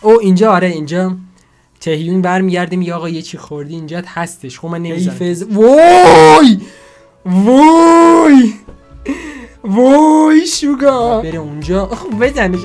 او اینجا آره اینجا تهیون برمیگرده میگه آقا یه چی خوردی اینجا هستش. خب من نمیذارم. وای شوگا بره اونجا بزنش.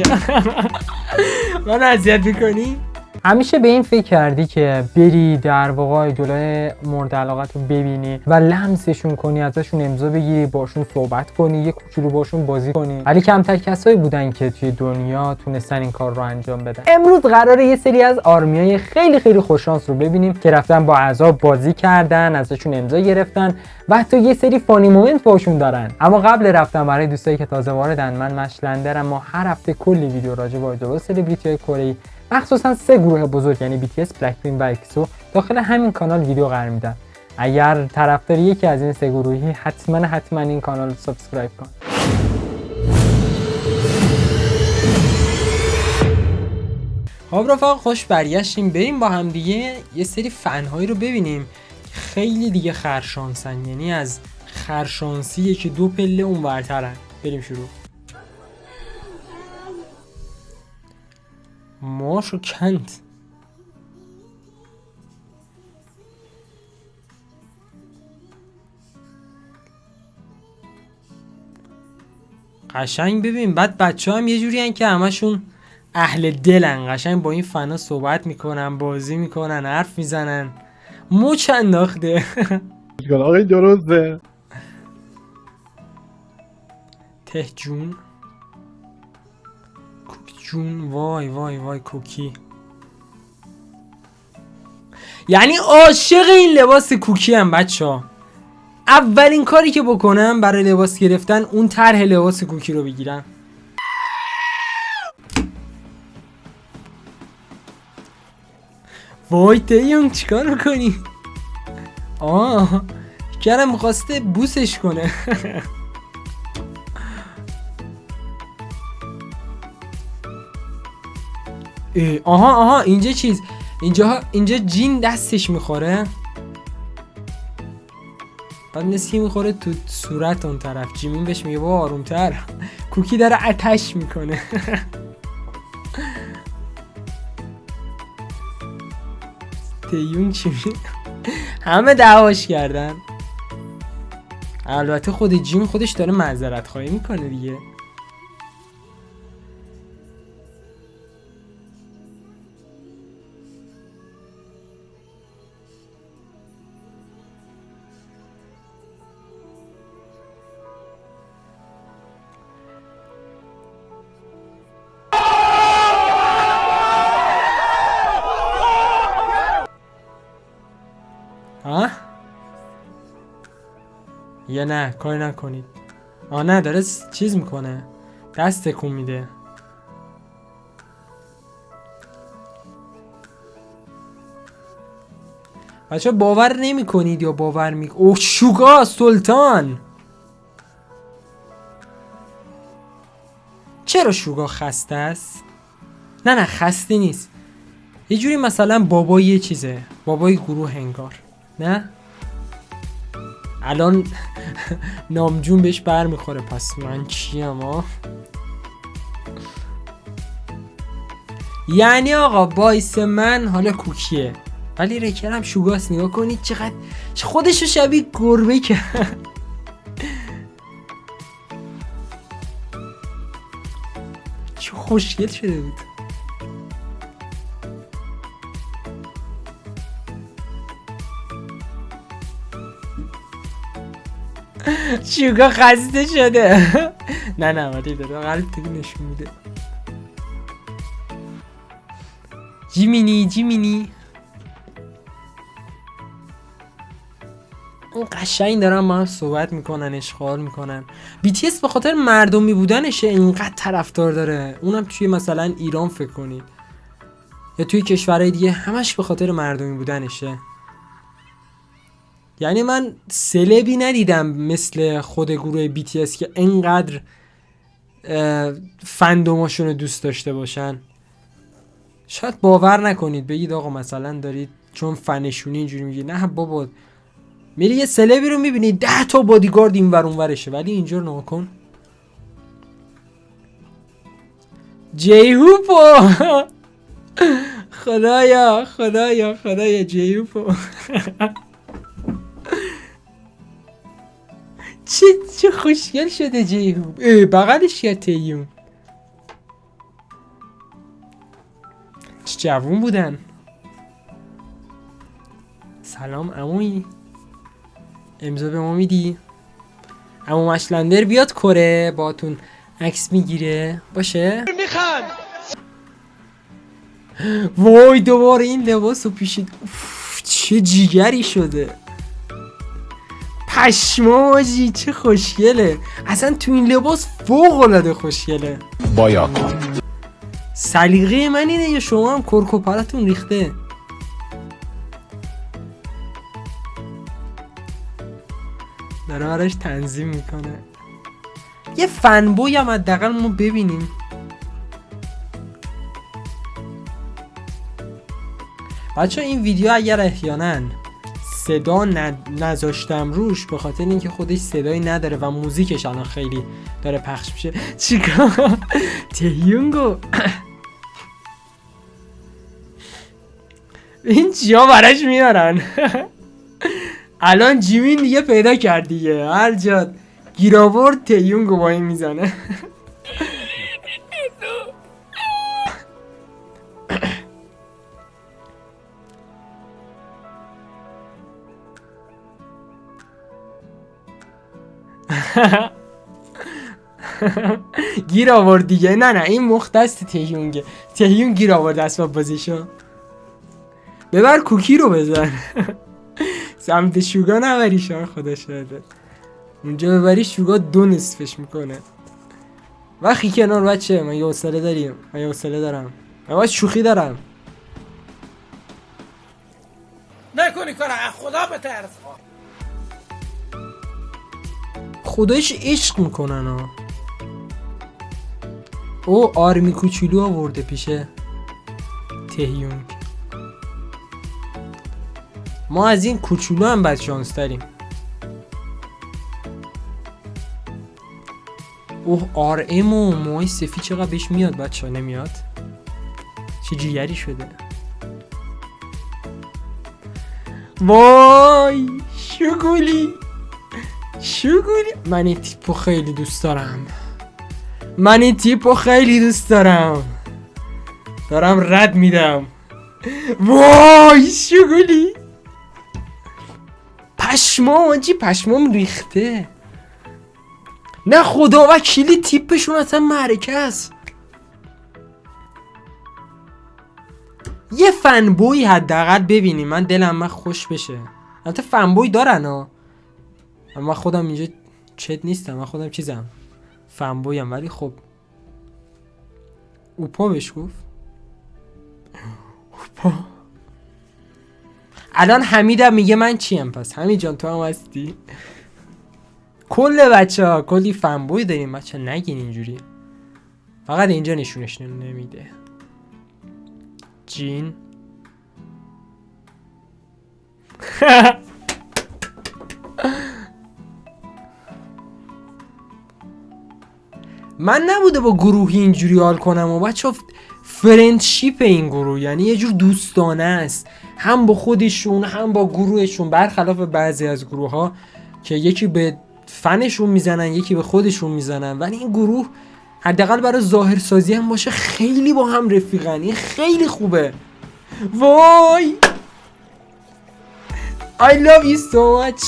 من اذیت میکنی. همیشه به این فکر کردی که بری در واقع آیدولای مورد علاقت رو ببینی و لمسشون کنی، ازشون امضا بگیری، باشون صحبت کنی، یه کوچولو باشون بازی کنی؟ ولی کمتر کسایی بودن که توی دنیا تونستن این کار رو انجام بدن. امروز قراره یه سری از آرمیای خیلی خیلی خوششانس رو ببینیم که رفتن با اعضا بازی کردن، ازشون امضا گرفتن و حتی یه سری فانی مومنت باشون دارن. اما قبل رفتن برای دوستایی که تازه واردن، من مشلندرم. ما هر هفته کلی ویدیو راجع به آیدول سلبریتی‌های کره‌ای مخصوصا 3 گروه بزرگ یعنی BTS، بلکپینک و اکسو داخل همین کانال ویدیو قرار میدن. اگر طرفدار یکی از این 3 گروهی حتما این کانال رو سابسکرایب کن. خب رفقا خوش برگشتیم. بریم با هم دیگه یه سری فن‌هایی رو ببینیم. خیلی دیگه خرشانسن، یعنی از خرشانسی که 2 پله اونورترن. بریم شروع. ماشو کند. قشنگ ببین. بعد بچه هم یه جوری هن که همشون اهل دلن، قشنگ با این فنا صحبت میکنن، بازی میکنن، حرف میزنن. مچ انداخته. آقای درسته. ته جون جون. وای کوکی. یعنی عاشق این لباس کوکی هم بچه‌ها. اولین کاری که بکنم برای لباس گرفتن اون طرح لباس کوکی رو بگیرم. وای تیون چیکار میکنی؟ کردم میخواسته بوسش کنه. آها اینجا چیز، اینجا جین دستش میخوره. بعد نسکی میخوره تو صورت اون طرف. جیمین بهش میگه با آرومتر. کوکی داره آتش میکنه. تیون چی میگه؟ همه دعواش کردن. البته خود جیم خودش داره معذرت خواهی میکنه دیگه. یا نه کاری نکنید. نه داره چیز میکنه، دست تکون میده. بچه باور نمی کنید یا باور می اوه شوگا سلطان. چرا شوگا خسته است؟ نه خسته نیست. یه جوری مثلا بابا یه چیزه، بابای گروه انگار. نه الان نامجون بهش بر میخوره. پس من چیم یعنی آقا بایس من حالا کوکیه ولی رکرم شوگاست. نگاه کنید چقدر خودشو شبیه گربه کرد. چه خوشگل شده بود. شوگا خسته شده. نه ولی داره قلب دیگه نشون میده. جیمینی اون قشنگ دارن با هم صحبت میکنن، اشغال میکنن. BTS به خاطر مردمی بودنشه اینقدر طرفدار داره. اونم توی مثلا ایران فکر کنید یا توی کشورهای دیگه همش به خاطر مردمی بودنشه. یعنی من سلبی ندیدم مثل خود گروه BTS که اینقدر فندوماشون رو دوست داشته باشن. شاید باور نکنید، بگید آقا مثلا دارید چون فنشونی اینجوری میگی. نه بابا، میری یه سلبی رو میبینی 10 تا بادیگارد این ور اون ورشه، ولی اینجور نکن. جیهوپو خدایا خدایا خدایا جیوپو چه خوشگل شده جیهون. بغلش یا تیون چه جوون بودن. سلام عمویی، امضا به ما میدی؟ عمو مشلندر بیاد کره باتون عکس میگیره باشه. میخوام وای دوباره این لباسو پیشید. چه جیگری شده. پشماجی چه خوشگله. اصلا تو این لباس فوق العاده خوشگله. بایا کن. سلیقه من اینه یا شما هم کرکوپراتون ریخته؟ داره براش تنظیم میکنه. یه فنبوی هم حداقل ما ببینیم. بچه این ویدیو اگر احیانا صدا نذاشتم روش به خاطر اینکه خودش صدایی نداره و موزیکش الان خیلی داره پخش میشه. چیکار تهیونگو این چیا براش میارن. الان جیمین دیگه پیدا کرد دیگه، هر جا گیر آورد تهیونگو با این میزنه. گیر آورد دیگه. نه این مختص تهیونگه. تهیون گیر آورد اسباب بازیشو. ببر کوکی رو بزن. سمت شوگا نبری شما خدا شده. اونجا ببری شوگا 2 نصفش میکنه. وقتی کنار بچه من یه حوصله داریم. من یه حوصله دارم. من باید شوخی دارم. نکنی کار خدا بترس. خدایش عشق میکنن ها. او آرمی کوچولو آورده پیشه تهیونگ. ما از این کوچولو هم بد شانس داریم. اوه آر ام و موهای سفید چقدر بهش میاد بچه ها. نمیاد چه جیگری شده. وای شگولی شگولی. من این تیپو خیلی دوست دارم. من این تیپو خیلی دوست دارم. دارم رد میدم. وای شگولی. پشمام ریخته. نه خدا وکیلی تیپشون اصلا معرکه است. یه فنبوی حداقل ببینیم. من دلم خوش بشه. البته فنبوی دارن ها. اما خودم اینجا چت نیستم. من خودم چیزم فنبویم. ولی خب اوپا بهش گفت. اوپا. الان حمیدم میگه من چیم پس. حمید جان تو هم هستی؟ کل بچه ها کلی فنبوی داریم بچه. نگین اینجوری. فقط اینجا نشونش نمیده. جین من نبوده با گروهی اینجوری حال کنم و بچه فرندشیپ این گروه یعنی یه جور دوستانه است. هم با خودشون هم با گروهشون. برخلاف بعضی از گروه ها که یکی به فنشون میزنن یکی به خودشون میزنن. ولی این گروه حداقل برای ظاهرسازی هم باشه خیلی با هم رفیقن. این خیلی خوبه. وای I love you so much.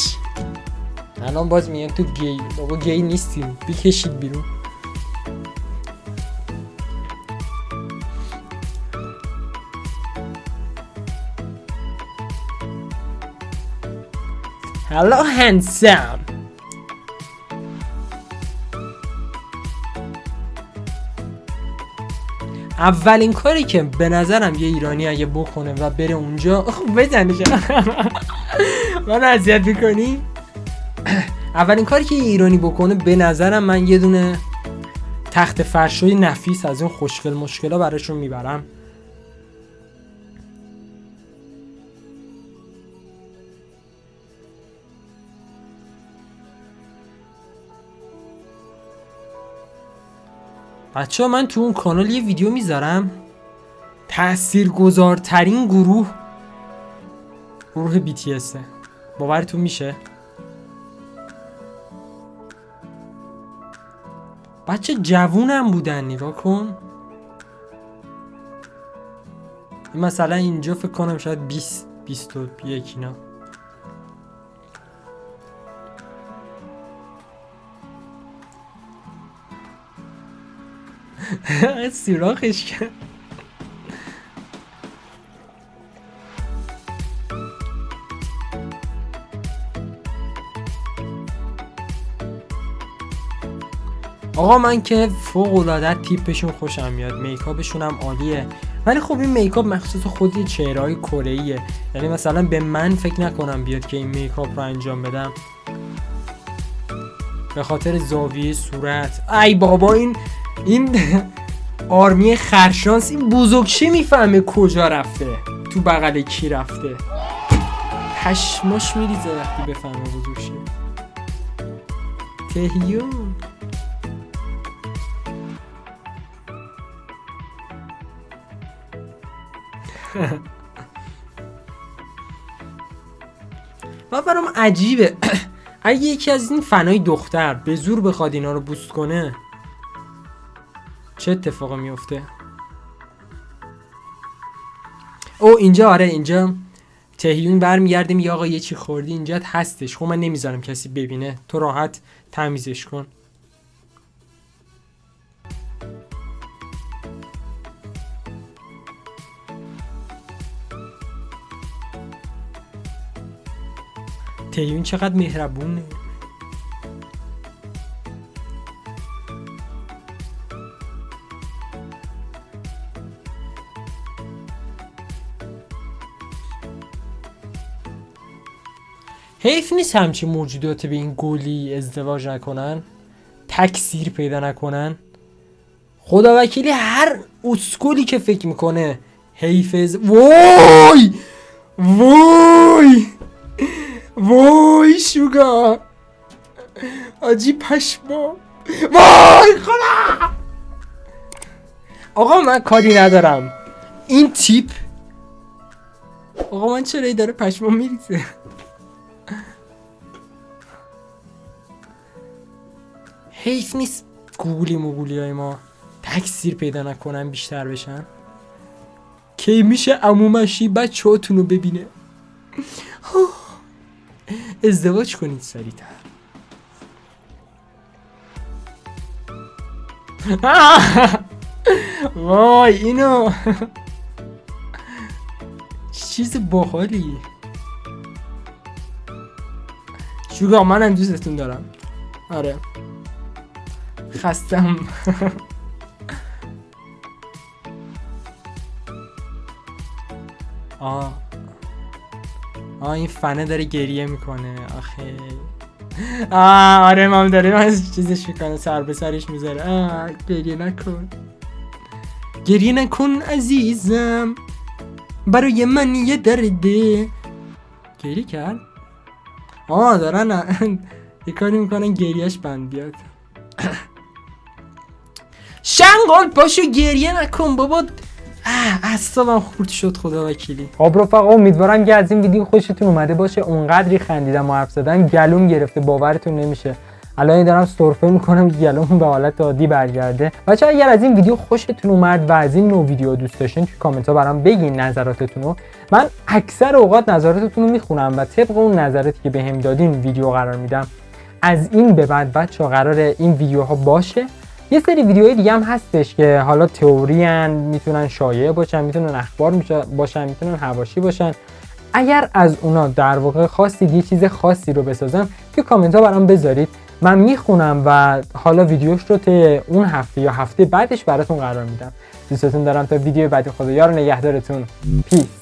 الان باز میگن تو گی. بابا گی نیستیم. بکشید بیرون. Hello handsome. اولین کاری که به نظرم یه ایرانی اگه بکنه و بره اونجا بزنش من اذیت میکنی. اولین کاری که یه ایرانی بکنه به نظرم من یه دونه تخت فرشوی نفیس از اون خوشگل مشکلا براشون میبرم. بچه ها من تو اون کانال یه ویدیو میذارم تاثیرگذارترین گروه BTS. باورتون میشه؟ بچه جوونم بودن، نگاه کن. این مثلا اینجا فکر کنم شاید 21 اینا. سیراخش کرد. آقا من که فوق العاده تیپشون خوشم میاد، میکاپشون هم عالیه، ولی خب این میکاپ مخصوص خود چهره‌های کره‌ایه. یعنی مثلا به من فکر نکنم بیاد که این میکاپ رو انجام بدم به خاطر زاویه صورت. ای بابا این آرمی خرشانس، این بزرگشه میفهمه کجا رفته، تو بغل کی رفته. پشماش میریزه وقتی بفهمه بزرگشه. تهیون و برام عجیبه اگه یکی از این فنای دختر به زور بخواد اینا رو بوست کنه چه اتفاقی میفته. او اینجا، آره اینجا تهیون برمیگرده میگه آقا یه چی خوردی اینجا هستش، خب من نمیذارم کسی ببینه، تو راحت تمیزش کن. تهیون چقدر مهربونه. حیف نیست همچی موجودات به این گولی ازدواج نکنن، تکثیر پیدا نکنن. خدا وکیلی هر اسکولی که فکر میکنه حیف وای وای وای شوگا آجی پشما، وای خدا. آقا من کاری ندارم، این تیپ آقا من چرا ای داره پشما میریزه. حیف نیست گوگلی های ما تکثیر پیدا نکنن، بیشتر بشن. کی میشه عمومشی بچه هاتونو ببینه. ازدواج کنید سریعتر. وای اینو چیز باحالی. شوگا منم دوستتون دارم. آره خستم. این فنه داره گریه میکنه آخه. آره مام داره من چیزش میکنه، سر به سرش میذاره. گریه نکن عزیزم، برای من یه درده. گریه کرد؟ دارن یه کاری میکنن گریهش بند بیاد. شنگال پاشو گریه نکن بابا، اعصابم خورد شد خدا وکیلی. خب رفقا امیدوارم که از این ویدیو خوشتون اومده باشه. اونقدری خندیدم و حرف زدم گلوم گرفته، باورتون نمیشه. الان دارم سرفه میکنم که گلوم به حالت عادی برگرده. بچا اگر از این ویدیو خوشتون اومد و از این نوع ویدیو دوست داشتین تو کامنت ها برام بگین نظراتتون رو. من اکثر اوقات نظراتتون رو میخونم و طبق اون نظراتی که بهم دادین ویدیو قرار میدم. از این به بعد بچا قراره این ویدیوها باشه. یه سری ویدیوهای دیگه هم هستش که حالا تئوری ان، میتونن شایعه باشن، میتونن اخبار باشن، میتونن حواشی باشن. اگر از اونا در واقع خواستید یه چیز خاصی رو بسازم تو کامنت ها برام بذارید، من میخونم و حالا ویدیوش رو تا اون هفته یا هفته بعدش براتون قرار میدم. دوستتون دارم، تا ویدیو بعدی خدا یار نگهدارتون. پیس.